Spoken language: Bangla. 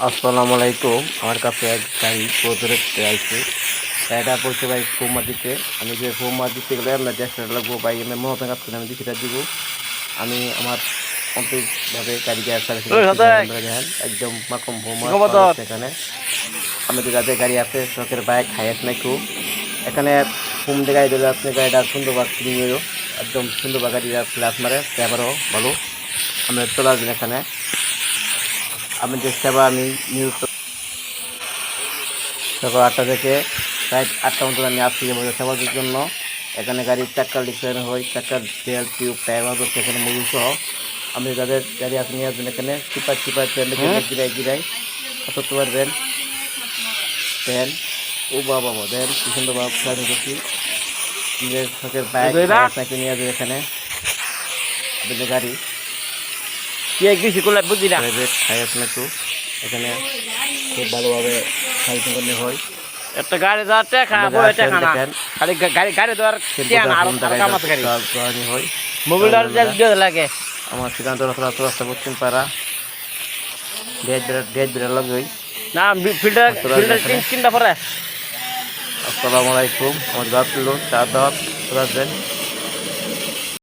আসসালামু আলাইকুম। আমার কাছে এক গাড়ি প্রজেক্টে আইছে। এটা পড়ছে ভাই ফোমা দিতে। আমি যে ফোমা দিতে গেলে আপনার চেষ্টা লাগবো ভাই, আমি মনে কাজ করে আমি সেটা দিব। আমি আমার আন্তরিকভাবে গাড়িকে সার্ভিসিং করছি। আপনারা দেখেন একদম মাকম ফোমা পাওয়া যাচ্ছে এখানে। আমাদের যাদের গাড়ি আছে শখের বাইক হাইস নাই খুব এখানে ফোম দিয়ে গাড়ি দিলে আপনি গাড়িটা সুন্দরভাবে ক্লিন হইল, একদম সুন্দরভাবে গাড়িটা ফ্ল্যাশ মারে, ড্রাইভারও ভালো। আমরা চলে আসবেন এখানে। আমি যে সেবা আমি নিউজ সকাল 8টা থেকে প্রায় 8টা মতো আমি আসছি সেবার জন্য। এখানে গাড়ির চাক্কার লিখে হয়, চাক্কার তেল টিউব টায়ার মাঝে এখানে মুভি সহ আপনি যাদের গাড়ি আছে নিয়ে আসবেন এখানে। চিপার চিপার তেল গিরাই গিরাই করতে পারবেন। দেন ও বাবা দেন কি সুন্দর বাবা প্ল্যানিং করছি। নিজের শখের বাইক আপনাকে নিয়ে আসবেন এখানে। আপনাদের গাড়ি প্রাইভেট হায়ার একটু এখানে খুব ভালোভাবে সার্ভিসিং করলে হয়। একটা গাড়ি যাচ্ছে খাবো এটা খানা খালি গাড়ি গাড়ি দেওয়ার কেন আর কাম আছে গাড়ি হয় মোবাইলটার যে লাগে আমার সিদ্ধান্ত রাস্তা পশ্চিম পাড়া ডেট বিড়াল লাগবে না ফিল্টার ফিল্টার তিনটা পরে। আসসালামু আলাইকুম। আমার গাছ ছিল 4 দাওয়াত আসবেন।